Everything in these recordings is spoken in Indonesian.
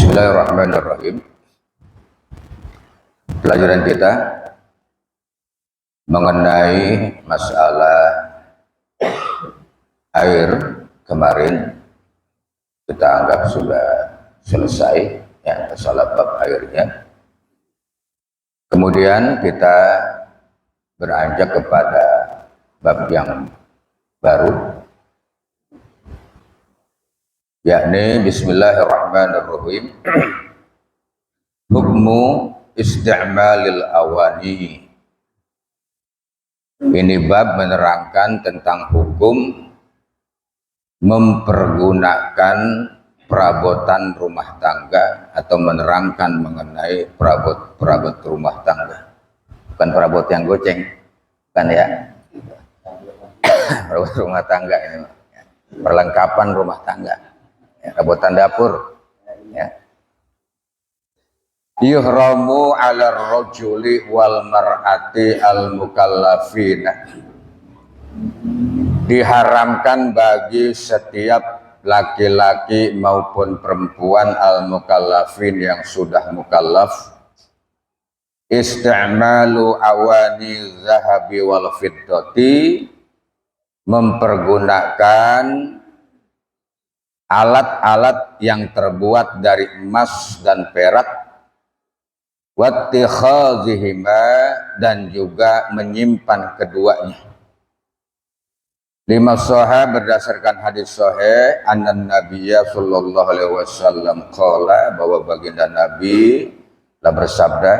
Bismillahirrahmanirrahim. Pelajaran kita mengenai masalah air kemarin kita anggap sudah selesai, ya, masalah bab airnya. Kemudian kita beranjak kepada bab yang baru, yakni Bismillahirrahmanirrahim. Hukmu isti'malil awani. Ini bab menerangkan tentang hukum mempergunakan perabotan rumah tangga atau menerangkan mengenai perabot rumah tangga. Bukan perabot yang goceng, kan ya? Perabot rumah tangga ini, perlengkapan rumah tangga, ya, perabotan dapur, ya. Yuhramu 'ala rajuli wal mar'ati al mukallafina. Diharamkan bagi setiap laki-laki maupun perempuan al mukallafin yang sudah mukallaf isti'malu awani zahabi wal fiddati, mempergunakan alat-alat yang terbuat dari emas dan perak, wattikhazihima, dan juga menyimpan keduanya. Lima sahih, berdasarkan hadis sahih, annan nabiyya sallallahu alaihi wasallam qala, bahwa baginda Nabi telah bersabda,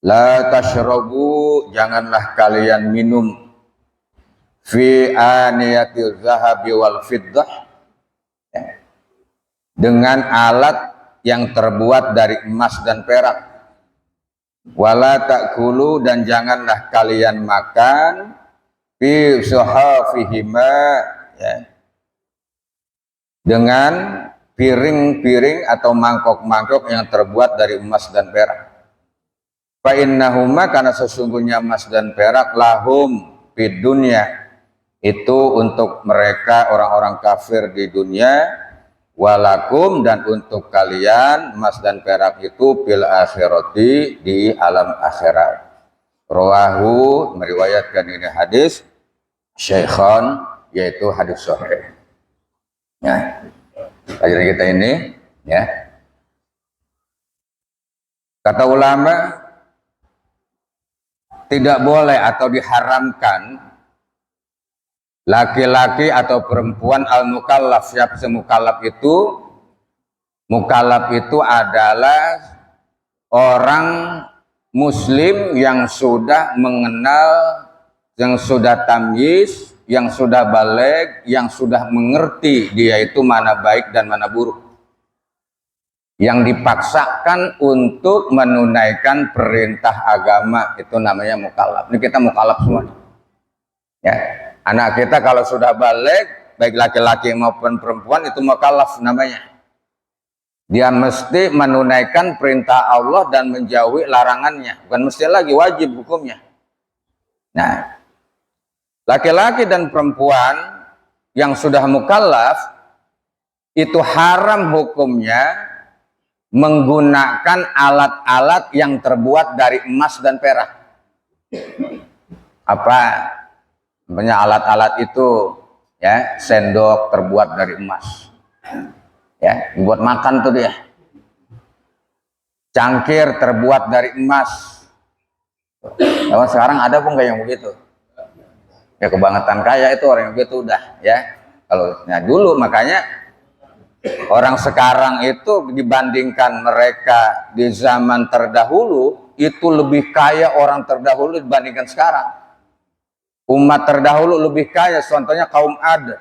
la tashrabu, janganlah kalian minum, fi aniyatil zahabi wal fiddah, dengan alat yang terbuat dari emas dan perak. Wala ta'kulu, dan janganlah kalian makan, fi suhafihima, ya, dengan piring-piring atau mangkok-mangkok yang terbuat dari emas dan perak. Fa innahuma, karena sesungguhnya emas dan perak, lahum fid dunya, itu untuk mereka orang-orang kafir di dunia, walakum, dan untuk kalian emas dan perak itu fil akhirati, di alam akhirat. Rawahu, meriwayatkan ini hadis Syaikhan, yaitu hadis sahih. Ya, pelajaran kita ini, ya, kata ulama, tidak boleh atau diharamkan laki-laki atau perempuan al-mukallaf. Siapa semukallaf itu? Mukallaf itu adalah orang muslim yang sudah mengenal, yang sudah tamyiz, yang sudah baligh, yang sudah mengerti dia itu mana baik dan mana buruk, yang dipaksakan untuk menunaikan perintah agama, itu namanya mukallaf. Ini kita mukallaf semua, ya. Anak kita kalau sudah balik, baik laki-laki maupun perempuan, itu mukallaf namanya. Dia mesti menunaikan perintah Allah dan menjauhi larangannya. Bukan mesti lagi, wajib hukumnya. Nah, laki-laki dan perempuan yang sudah mukallaf, itu haram hukumnya menggunakan alat-alat yang terbuat dari emas dan perak. Apa? Banyak alat-alat itu, ya, sendok terbuat dari emas, ya, buat makan tuh dia. Cangkir terbuat dari emas. Nah, sekarang ada pun nggak yang begitu? Ya, kebangetan kaya itu orang yang begitu udah, ya. Kalau ya, dulu, makanya orang sekarang itu dibandingkan mereka di zaman terdahulu, itu lebih kaya orang terdahulu dibandingkan sekarang. Umat terdahulu lebih kaya, contohnya kaum Ad,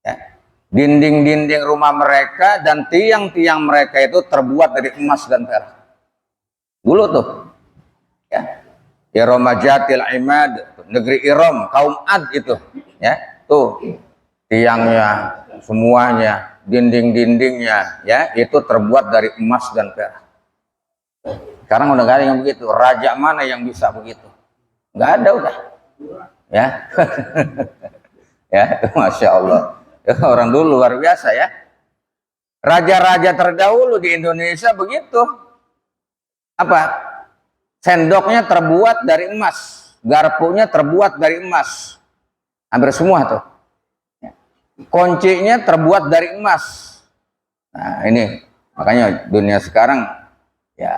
ya. Dinding-dinding rumah mereka dan tiang-tiang mereka itu terbuat dari emas dan perak. Dulu tuh, ya. Iromajatil Imad, negeri Irom, kaum Ad itu, ya. Tuh, tiangnya, semuanya, dinding-dindingnya, ya, itu terbuat dari emas dan perak. Sekarang udah gak ada yang begitu. Raja mana yang bisa begitu? Gak ada udah. Ya, ya, masya Allah. Ya, orang dulu luar biasa, ya. Raja-raja terdahulu di Indonesia begitu. Apa? Sendoknya terbuat dari emas, garpunya terbuat dari emas. Hampir semua tuh. Kuncinya terbuat dari emas. Nah, ini makanya dunia sekarang ya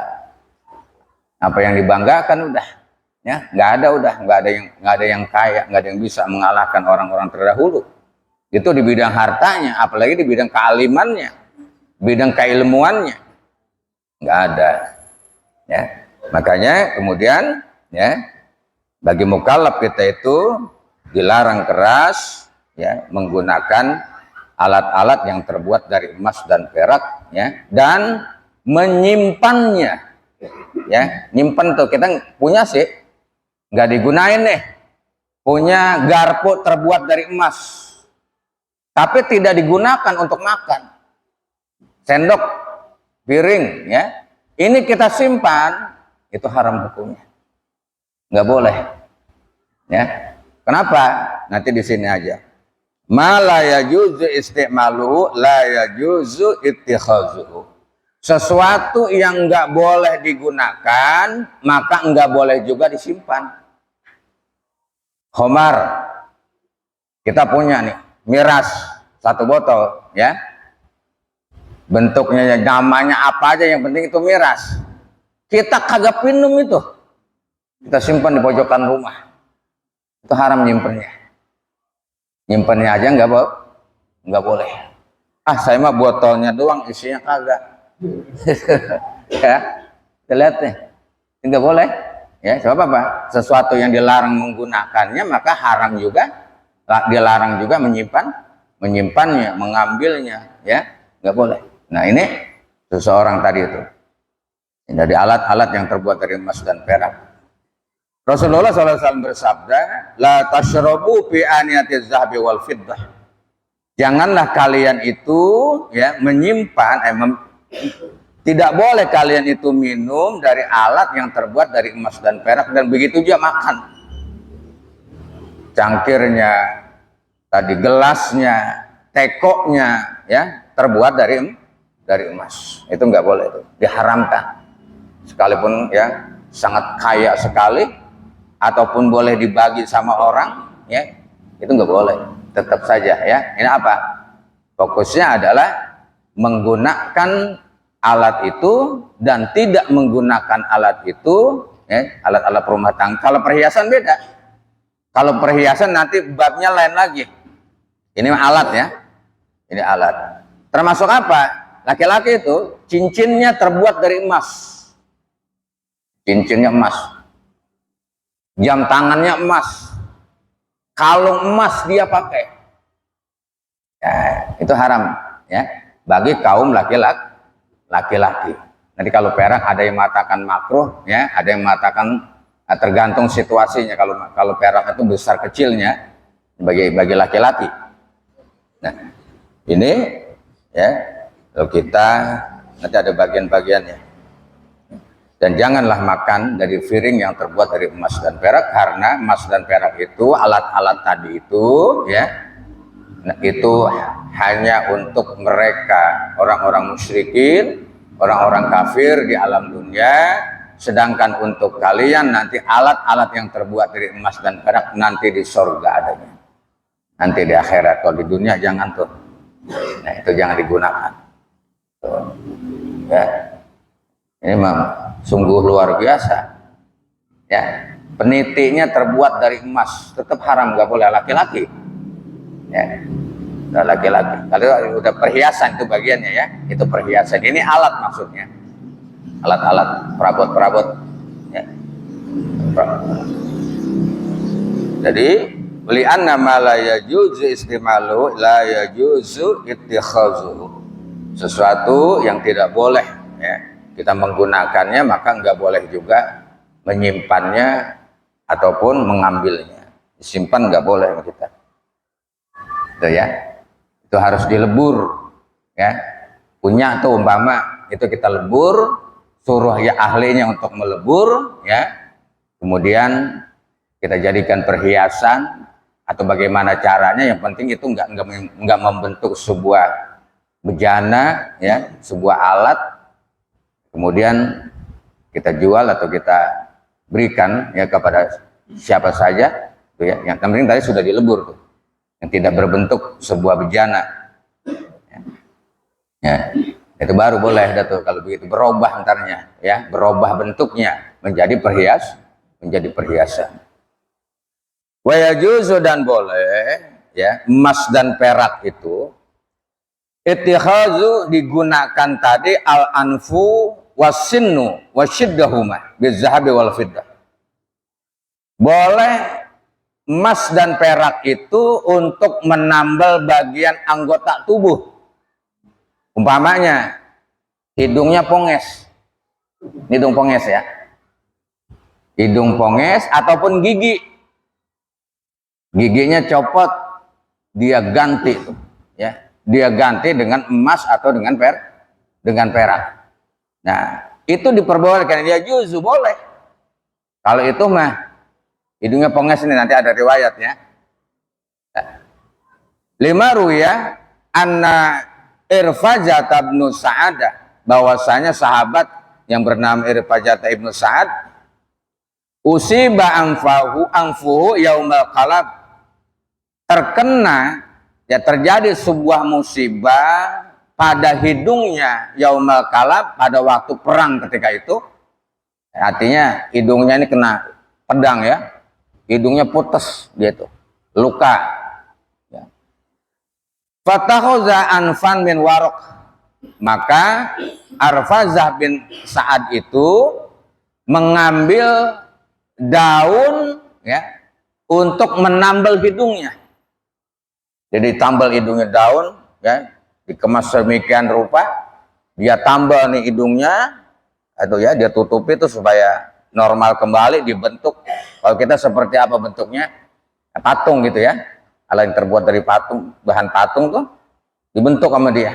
apa yang dibanggakan udah ya nggak ada yang kaya, nggak ada yang bisa mengalahkan orang-orang terdahulu. Itu di bidang hartanya, apalagi di bidang kealimannya, bidang keilmuannya, nggak ada. Ya, makanya kemudian ya bagi mukallaf kita itu dilarang keras ya menggunakan alat-alat yang terbuat dari emas dan perak ya, dan menyimpannya ya. Nyimpan tuh kita punya sih nggak digunain nih, punya garpu terbuat dari emas tapi tidak digunakan untuk makan, sendok, piring ya, ini kita simpan, itu haram hukumnya, nggak boleh ya. Kenapa? Nanti di sini aja. Ma la yajuzu isti'maluhu la yajuzu ittikhazuhu. Sesuatu yang nggak boleh digunakan maka nggak boleh juga disimpan. Khamar, kita punya nih miras 1 botol ya, bentuknya namanya apa aja yang penting itu miras, kita kagak minum itu, kita simpan di pojokan rumah, itu haram nyimpennya aja nggak boleh. Ah saya mah botolnya doang isinya kagak. Ya kita lihat nih nggak boleh ya. Sebab apa? Sesuatu yang dilarang menggunakannya maka haram juga, dilarang juga menyimpannya, mengambilnya ya, nggak boleh. Nah ini seseorang tadi itu dari alat-alat yang terbuat dari emas dan perak. Rasulullah SAW bersabda, la tashrabu fi aniyatiz zahabi wal fiddah. Janganlah kalian itu ya menyimpan, tidak boleh kalian itu minum dari alat yang terbuat dari emas dan perak, dan begitu juga makan. Cangkirnya, tadi gelasnya, tekoknya ya terbuat dari emas. Itu nggak boleh, itu diharamkan. Sekalipun ya sangat kaya sekali, ataupun boleh dibagi sama orang ya, itu nggak boleh, tetap saja ya. Ini apa? Fokusnya adalah menggunakan alat itu dan tidak menggunakan alat itu ya, alat-alat rumah tangga. Kalau perhiasan beda, kalau perhiasan nanti babnya lain lagi. Ini alat ya, ini alat. Termasuk apa? Laki-laki itu cincinnya terbuat dari emas, cincinnya emas, jam tangannya emas, kalung emas dia pakai, ya, itu haram ya bagi kaum laki-laki. Nanti kalau perak ada yang mengatakan makruh ya, ada yang mengatakan tergantung situasinya. Kalau perak itu besar kecilnya bagi laki-laki. Nah ini ya kalau kita nanti ada bagian-bagiannya. Dan janganlah makan dari piring yang terbuat dari emas dan perak, karena emas dan perak itu alat-alat tadi itu ya, nah, itu hanya untuk mereka orang-orang musyrikin, orang-orang kafir di alam dunia. Sedangkan untuk kalian nanti alat-alat yang terbuat dari emas dan perak nanti di surga adanya, nanti di akhirat. Kalau di dunia jangan tuh, nah itu jangan digunakan tuh, ya. Ini memang sungguh luar biasa ya. Penitinya terbuat dari emas tetap haram, nggak boleh laki-laki ya, laki-laki. Kalau udah perhiasan itu bagiannya ya, itu perhiasan. Ini alat maksudnya, alat-alat perabot ya. Jadi li'anna ma la yajuzu istimalu la yajuzu ittikhazuhu. Sesuatu yang tidak boleh ya kita menggunakannya maka nggak boleh juga menyimpannya ataupun mengambilnya. Disimpan nggak boleh kita. Itu ya. Itu harus dilebur ya. Punya tuh umpama itu kita lebur, suruh ya ahlinya untuk melebur ya. Kemudian kita jadikan perhiasan atau bagaimana caranya, yang penting itu nggak membentuk sebuah bejana, ya, sebuah alat, kemudian kita jual atau kita berikan ya kepada siapa saja, tuh ya. Yang penting tadi sudah dilebur tuh, yang tidak berbentuk sebuah bejana, ya. Itu baru boleh tuh kalau begitu, berubah antaranya, ya, berubah bentuknya menjadi menjadi perhiasan. Wa yajuzu, dan boleh, ya, emas dan perak itu ittikhazu, digunakan tadi al-anfu wasinnu wasyiddahuma bizahabi wal fiddah. Boleh emas dan perak itu untuk menambal bagian anggota tubuh. Umpamanya hidungnya ponges, hidung ponges ya, hidung ponges ataupun giginya copot, dia ganti tuh, ya, dia ganti dengan emas atau dengan perak. Nah, itu diperbolehkan, dia juzu boleh. Kalau itu mah hidungnya ponges, ini nanti ada riwayatnya. Lima ruya anna Irfajat bin Sa'adah, bahwasanya sahabat yang bernama Irfajat ibnu Sa'ad usiba anfuhu yaumal qalab, terkena, ya, terjadi sebuah musibah pada hidungnya yaumal qalab, pada waktu perang ketika itu. Artinya hidungnya ini kena pedang, ya, hidungnya putus, dia itu luka, ya. Fatahudha anfan min warok, maka Arfazah bin Sa'ad itu mengambil daun, ya, untuk menambal hidungnya. Jadi tambal hidungnya daun, ya, dikemas sedemikian rupa, dia tambal nih hidungnya, atau ya dia tutupi itu supaya normal kembali, dibentuk. Kalau kita seperti apa bentuknya? Patung gitu ya. Kalau yang terbuat dari patung, bahan patung tuh dibentuk sama dia.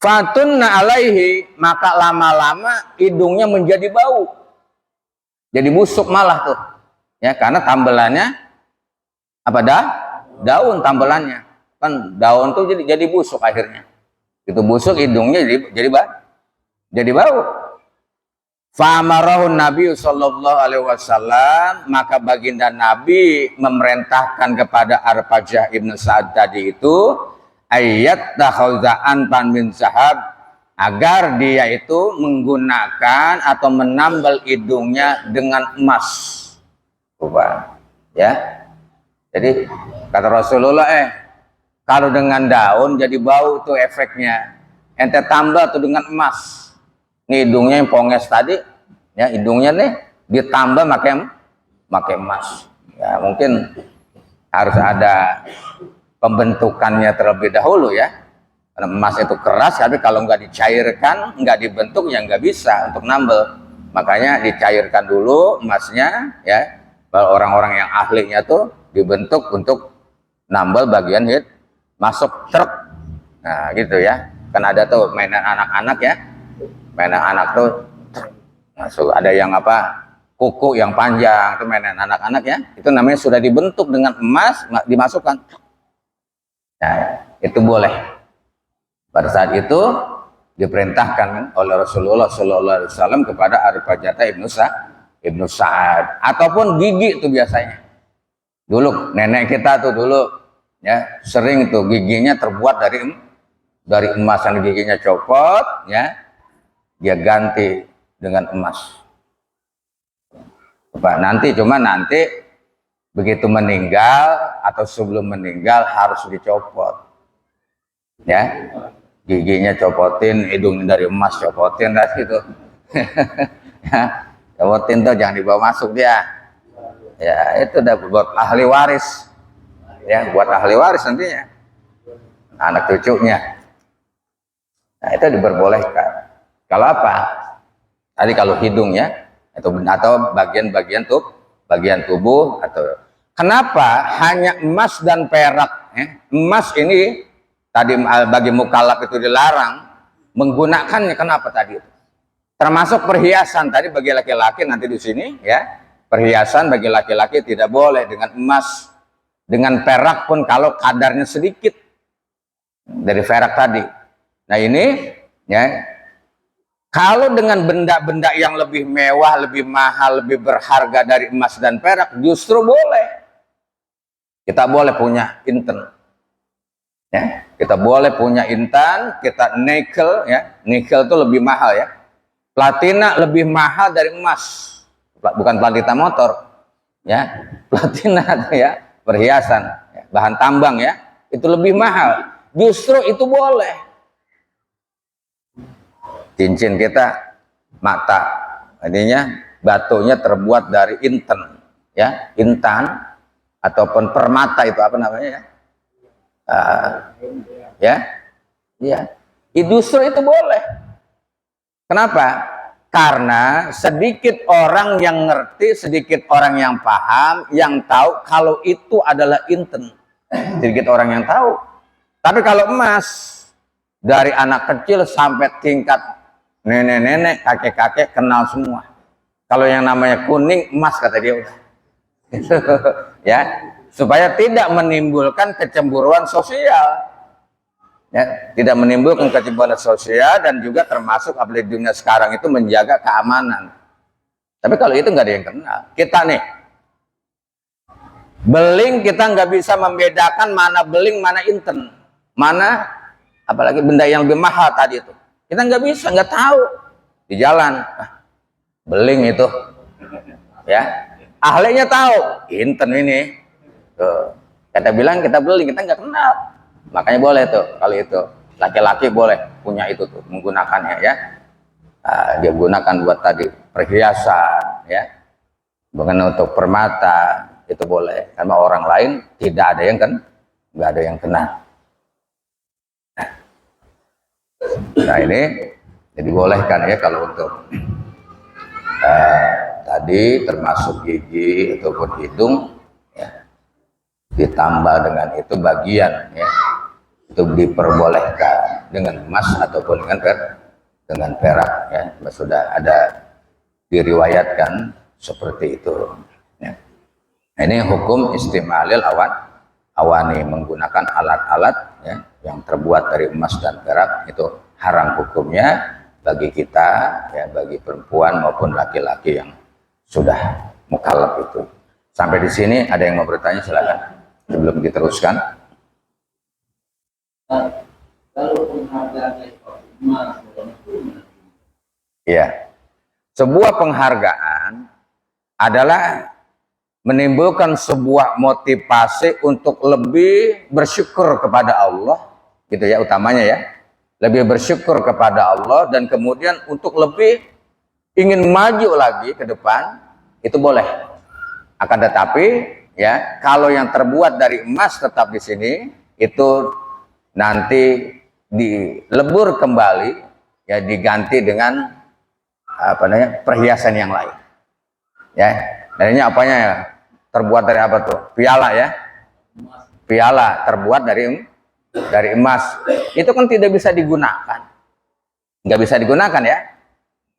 Fatunna alaihi, maka lama-lama hidungnya menjadi bau, jadi busuk malah tuh, ya, karena tambelannya apa dah? Daun tambelannya, kan daun tuh jadi busuk akhirnya. Itu busuk, hidungnya jadi bau. Fa'amarahun Nabi sallallahu alaihi wasallam, maka baginda Nabi memerintahkan kepada Arfajah ibnu Sa'ad tadi itu ayat takhuzaan pan min sahab, agar dia itu menggunakan atau menambal hidungnya dengan emas, coba, ya. Jadi kata Rasulullah, kalau dengan daun jadi bau tuh efeknya, ente tambah tuh dengan emas. Ini hidungnya yang ponges tadi, ya, hidungnya nih ditambah pakai emas. Ya, mungkin harus ada pembentukannya terlebih dahulu, ya. Karena emas itu keras, tapi kalau nggak dicairkan, nggak dibentuk, ya nggak bisa untuk nambel. Makanya dicairkan dulu emasnya, ya. Kalau orang-orang yang ahlinya tuh dibentuk untuk nambel bagian masuk truk. Nah, gitu ya. Kan ada tuh mainan anak-anak, ya. Mainan anak tuh masuk, ada yang apa? Kuku yang panjang, itu mainan anak-anak, ya. Itu namanya sudah dibentuk dengan emas, dimasukkan. Nah, itu boleh. Pada saat itu diperintahkan oleh Rasulullah SAW kepada Arfajah ibnu Sa'ad, ataupun gigi itu biasanya. Dulu nenek kita tuh dulu, ya, sering tuh giginya terbuat dari emas, dan giginya copot, ya, dia ganti dengan emas. Nanti begitu meninggal atau sebelum meninggal harus dicopot, ya, giginya copotin, hidung dari emas copotin, dah gitu. Ya, copotin tuh, jangan dibawa masuk dia. Ya, itu udah buat ahli waris, ya, buat ahli waris nantinya, anak cucunya. Nah, itu diperbolehkan. Kalau apa? Tadi kalau hidung, ya, atau bagian-bagian tubuh, atau kenapa hanya emas dan perak? Emas ini tadi bagi mukallaf itu dilarang menggunakannya. Kenapa tadi? Termasuk perhiasan tadi bagi laki-laki, nanti di sini, ya, perhiasan bagi laki-laki tidak boleh dengan emas, dengan perak pun kalau kadarnya sedikit. dari perak tadi. Nah ini ya, kalau dengan benda-benda yang lebih mewah, lebih mahal, lebih berharga dari emas dan perak, justru boleh. Kita boleh punya inten. Ya, kita boleh punya intan, kita nikel ya. Nikel itu lebih mahal ya. Platina lebih mahal dari emas. Bukan platina motor. Ya, platina ya, perhiasan, ya, bahan tambang ya. Itu lebih mahal. Justru itu boleh. Cincin kita mata, artinya batunya terbuat dari inten ya, intan ataupun permata, itu apa namanya ya, ya, ya, justru itu boleh. Kenapa? Karena sedikit orang yang ngerti, sedikit orang yang paham, yang tahu kalau itu adalah inten. Sedikit orang yang tahu. Tapi kalau emas, dari anak kecil sampai tingkat nenek-nenek, kakek-kakek kenal semua. Kalau yang namanya kuning, emas kata dia udah. Ya, supaya tidak menimbulkan kecemburuan sosial. Ya, tidak menimbulkan kecemburuan sosial, dan juga termasuk apalagi dunia sekarang itu menjaga keamanan. Tapi kalau itu nggak ada yang kenal. Kita nih, beling kita nggak bisa membedakan mana beling, mana inten, mana apalagi benda yang lebih mahal tadi itu. Kita nggak bisa, nggak tahu. Di jalan, beling itu, ya, ahlinya tahu, inten ini. Tuh. Kita bilang kita beling, kita nggak kenal. Makanya boleh tuh, kalau itu laki-laki boleh punya itu tuh, menggunakannya ya. Dia gunakan buat tadi perhiasan ya, bukan untuk permata, itu boleh. Karena orang lain tidak ada yang nggak ada yang kenal. Nah ini jadi bolehkan ya kalau untuk tadi termasuk gigi ataupun hidung ya, ditambah dengan itu bagian ya, itu diperbolehkan dengan emas ataupun dengan perak ya, sudah ada diriwayatkan seperti itu ya. Ini hukum istimalil awani, menggunakan alat-alat ya, yang terbuat dari emas dan perak, itu haram hukumnya bagi kita ya, bagi perempuan maupun laki-laki yang sudah mukallaf itu. Sampai di sini ada yang mau bertanya, silakan sebelum diteruskan. Kalau penghargaan emas, ya, sebuah penghargaan adalah menimbulkan sebuah motivasi untuk lebih bersyukur kepada Allah, gitu ya, utamanya ya, lebih bersyukur kepada Allah, dan kemudian untuk lebih ingin maju lagi ke depan, itu boleh. Akan tetapi ya, kalau yang terbuat dari emas tetap di sini, itu nanti dilebur kembali ya, diganti dengan apa namanya, perhiasan yang lain ya. Dan ini apanya ya, terbuat dari apa tuh? Piala ya, piala terbuat dari emas. Itu kan tidak bisa digunakan, nggak bisa digunakan ya.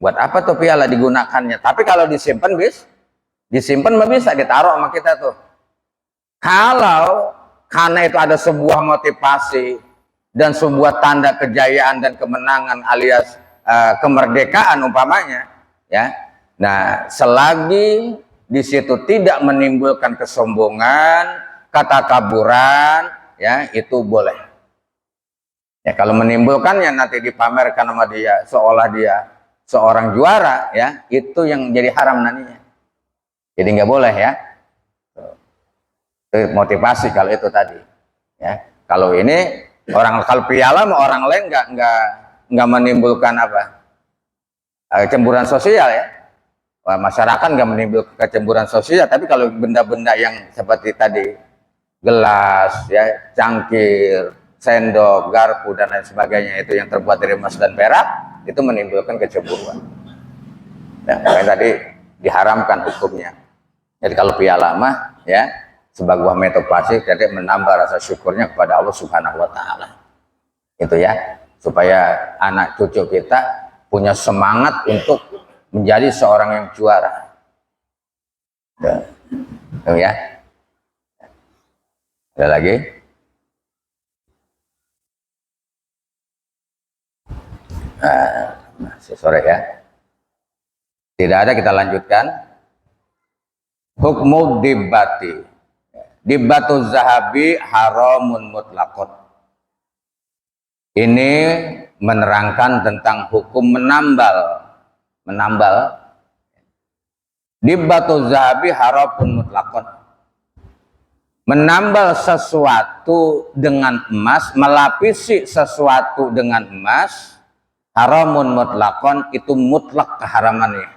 Buat apa tuh piala digunakannya? Tapi kalau disimpan disimpan bisa ditaruh sama kita tuh. Kalau karena itu ada sebuah motivasi dan sebuah tanda kejayaan dan kemenangan alias kemerdekaan umpamanya ya. Nah, selagi di situ tidak menimbulkan kesombongan, ketakaburan, ya, itu boleh. Ya, kalau menimbulkannya nanti dipamerkan sama dia seolah dia seorang juara, ya, itu yang jadi haram nantinya. Jadi nggak boleh ya. Itu motivasi kalau itu tadi. Ya, kalau ini kalau piala sama orang lain nggak menimbulkan apa, kecemburuan sosial ya. Masyarakat nggak menimbulkan kecemburuan sosial, tapi kalau benda-benda yang seperti tadi, gelas, ya, cangkir, sendok, garpu dan lain sebagainya, itu yang terbuat dari emas dan perak, itu menimbulkan kecemburuan. Ya, makanya tadi diharamkan hukumnya. Jadi kalau piala mah, ya, sebuah motivasi, jadi menambah rasa syukurnya kepada Allah Subhanahu Wa Taala. Itu ya, supaya anak cucu kita punya semangat untuk menjadi seorang yang juara. Ya. Ada lagi? Masih sore ya. Tidak ada, kita lanjutkan. Hukmu dibati. Dibatu zahabi haramun mutlaqun. Ini menerangkan tentang hukum menambal. Dibatu zahabi haramun mutlaqun. Menambal sesuatu dengan emas, melapisi sesuatu dengan emas, haramun mutlaqun, itu mutlak keharamannya.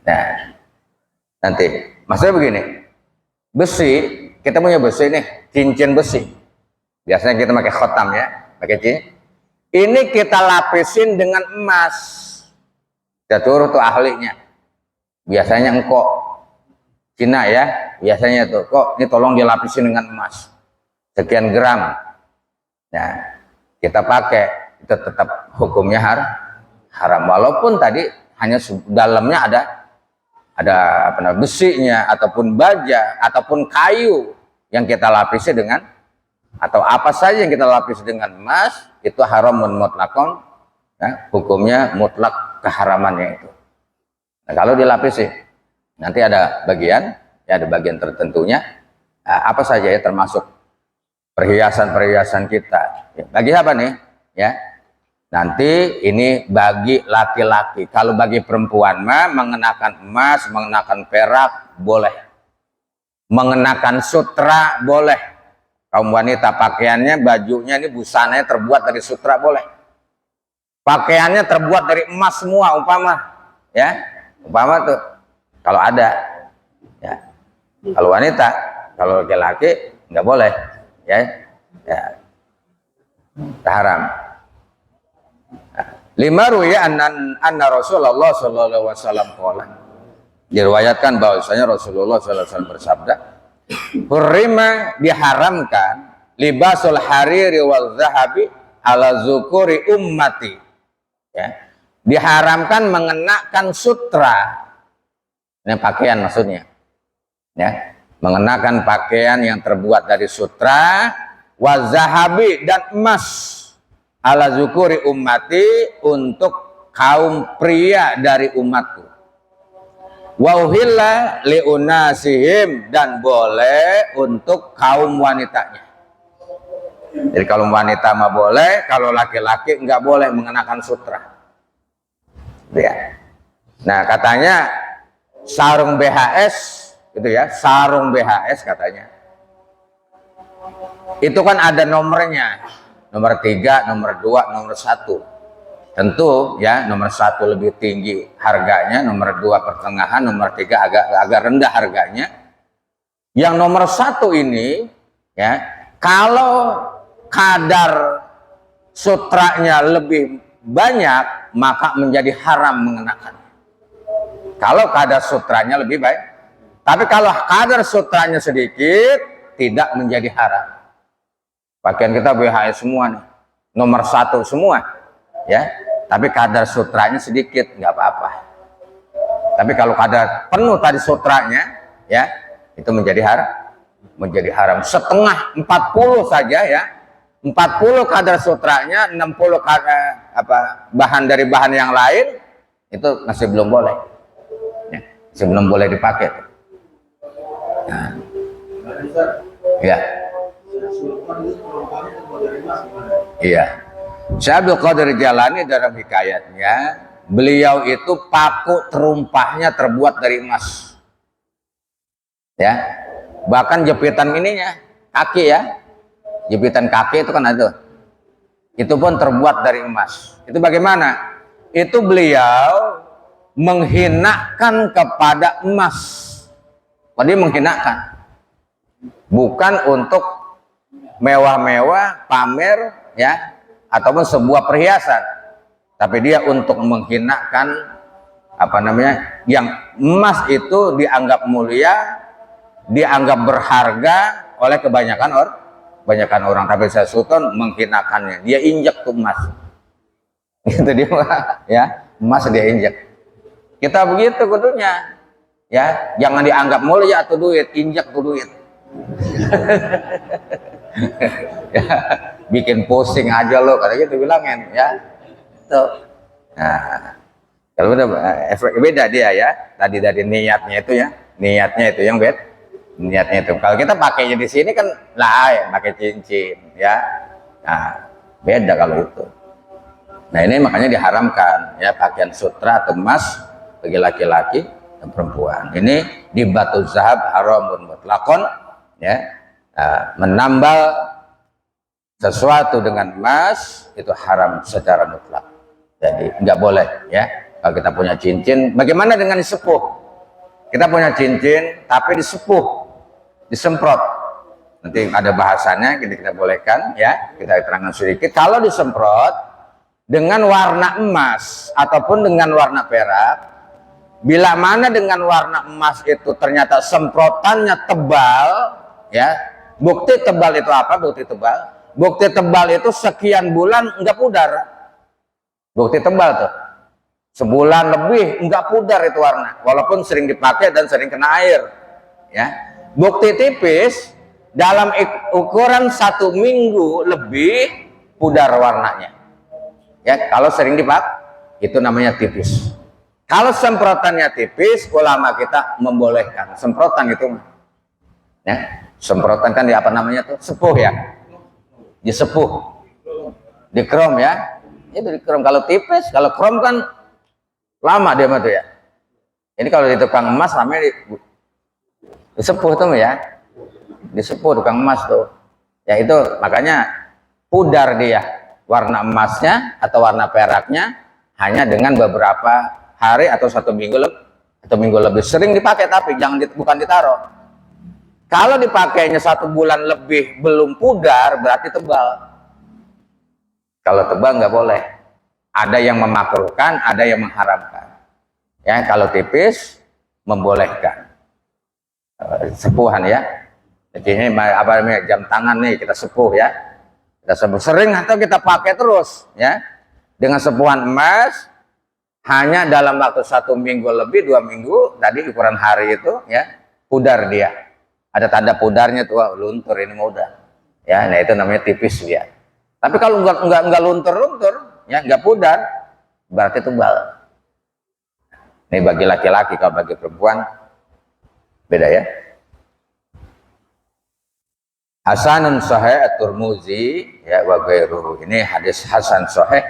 Nah, nanti maksudnya begini, besi, kita punya besi nih, cincin besi. Biasanya kita pakai khotam ya, pakai cincin. Ini kita lapisin dengan emas. Kita suruh tuh ahlinya. Biasanya engkau Cina ya, biasanya tuh, kok ini tolong dilapisin dengan emas. Sekian gram. Nah, kita pakai, itu tetap hukumnya haram. Walaupun tadi hanya dalamnya ada apa namanya, besinya ataupun baja ataupun kayu yang kita lapisi dengan, atau apa saja yang kita lapisi dengan emas, itu haramun mutlaqun, ya, hukumnya mutlak keharamannya itu. Nah, kalau dilapisi nanti ada bagian, ya ada bagian tertentunya, apa saja ya, termasuk perhiasan-perhiasan kita. Ya, bagi apa nih? Ya, nanti ini bagi laki-laki. Kalau bagi perempuan mah mengenakan emas, mengenakan perak boleh, mengenakan sutra boleh. Kaum wanita pakaiannya, bajunya ini busananya terbuat dari sutra boleh. Pakaiannya terbuat dari emas semua umpama, ya, umpama tuh. Kalau ada, ya. Kalau wanita, kalau laki-laki nggak boleh, ya, haram. Lima ruya anna Rasulullah sallallahu alaihi wasallam qala. Diriwayatkan bahwasanya Rasulullah sallallahu alaihi wasallam bersabda, "Hurrima, diharamkan libasul hariri wal zahabi ala zukuri ummati." Ya. Diharamkan mengenakan sutra. Ini pakaian maksudnya. Ya, mengenakan pakaian yang terbuat dari sutra, wa zahabi, dan emas, ala zukuri ummati, untuk kaum pria dari umatku. Wa uhilla li unasihim, dan boleh untuk kaum wanitanya. Jadi kalau wanita mah boleh, kalau laki-laki nggak boleh mengenakan sutra. Ya. Nah, katanya sarung BHS gitu ya, sarung BHS katanya. Itu kan ada nomornya. Nomor 3, nomor 2, nomor 1. Tentu ya, nomor 1 lebih tinggi harganya, nomor 2 pertengahan, nomor 3 agak rendah harganya. Yang nomor 1 ini ya, kalau kadar sutranya lebih banyak, maka menjadi haram mengenakan. Kalau kadar sutranya lebih baik. Tapi kalau kadar sutranya sedikit, tidak menjadi haram. Pakaian kita BHS semua nih, nomor 1 semua, ya. Tapi kadar sutranya sedikit, nggak apa-apa. Tapi kalau kadar penuh tadi sutranya, ya, itu menjadi haram. Menjadi haram. Setengah 40 saja ya. 40 kadar sutranya, 60 kadar bahan dari bahan yang lain, itu masih belum boleh. Ya, masih belum boleh dipakai. Nah. Ya. Iya. Syekh Qadir Jalani dalam hikayatnya, beliau itu paku terumpahnya terbuat dari emas. Ya. Bahkan jepitan ininya, kaki ya. Jepitan kaki itu kan ada. Itu pun terbuat dari emas. Itu bagaimana? Itu beliau menghinakan kepada emas. Dia menghinakan. Bukan untuk mewah-mewah, pamer, ya, ataupun sebuah perhiasan. Tapi dia untuk menghinakan yang emas itu dianggap mulia, dianggap berharga oleh kebanyakan orang. Tapi saya Sultan menghinakannya. Dia injak tuh emas. Itu dia, ya, emas dia injak. Kita begitu kudunya. Ya, jangan dianggap mulia atau duit, injak tuh duit. Ya, bikin pusing aja lo, kata gitu bilangin ya. Tuh. Nah, kalau udah efek beda dia ya. Tadi dari niatnya itu ya, niatnya itu yang beda. Niatnya itu. Kalau kita pakainya di sini kan lah, pakai cincin ya. Nah, beda kalau itu. Nah, ini makanya diharamkan ya pakaian sutra atau emas bagi laki-laki dan perempuan. Ini di batu zahab haramun mutlakon ya. Menambal sesuatu dengan emas itu haram secara mutlak. Jadi nggak boleh ya. Kalau kita punya cincin, bagaimana dengan disepuh? Kita punya cincin tapi disepuh, disemprot. Nanti ada bahasanya, kita bolehkan ya. Kita terangkan sedikit. Kalau disemprot dengan warna emas ataupun dengan warna perak, bila mana dengan warna emas itu ternyata semprotannya tebal ya. Bukti tebal itu apa? Bukti tebal. Bukti tebal itu sekian bulan enggak pudar. Bukti tebal tuh. Sebulan lebih enggak pudar itu warna, walaupun sering dipakai dan sering kena air ya. Bukti tipis dalam ukuran 1 minggu lebih pudar warnanya ya. Kalau sering dipakai itu namanya tipis. Kalau semprotannya tipis, ulama kita membolehkan semprotan itu ya. Semprotan kan di apa namanya tuh, sepuh ya, disepuh, di krom ya, itu di krom. Kalau tipis, kalau krom kan lama dia mah tuh ya. Ini kalau di tukang emas namanya disepuh tuh ya, disepuh tukang emas tuh ya. Itu makanya pudar dia warna emasnya atau warna peraknya hanya dengan beberapa hari atau 1 minggu lebih. Sering dipakai tapi jangan bukan ditaruh. Kalau dipakainya 1 bulan lebih belum pudar berarti tebal. Kalau tebal nggak boleh. Ada yang memakruhkan, ada yang mengharamkan. Ya, kalau tipis membolehkan. Sepuhan ya. Jadi ini apa namanya, jam tangan nih kita sepuh ya. Kita sepuh sering atau kita pakai terus ya. Dengan sepuhan emas hanya dalam waktu 1 minggu lebih, 2 minggu tadi ukuran hari itu ya, pudar dia. Ada tanda pudarnya tuh, wah, luntur ini mau udah ya. Nah itu namanya tipis dia. Tapi kalau enggak luntur ya, enggak pudar berarti tebal. Ini bagi laki-laki, kalau bagi perempuan beda ya. Hasanun sahih at-Tirmidzi ya wa ghairuhu. Ini hadis hasan sahih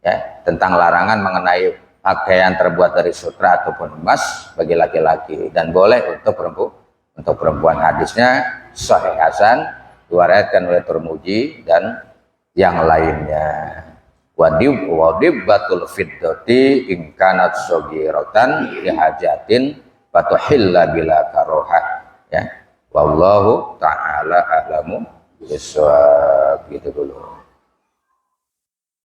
ya tentang larangan mengenai pakaian terbuat dari sutra ataupun emas bagi laki-laki dan boleh untuk perempuan. Untuk perempuan hadisnya sahih hasan, diriwayatkan oleh Tirmidzi dan yang lainnya. Wadib batul fiddati in kanat saghiratan li hajatin fatuhilla bila karohah ya. Wallahu ta'ala a'lamu bissawab. Gitu dulu.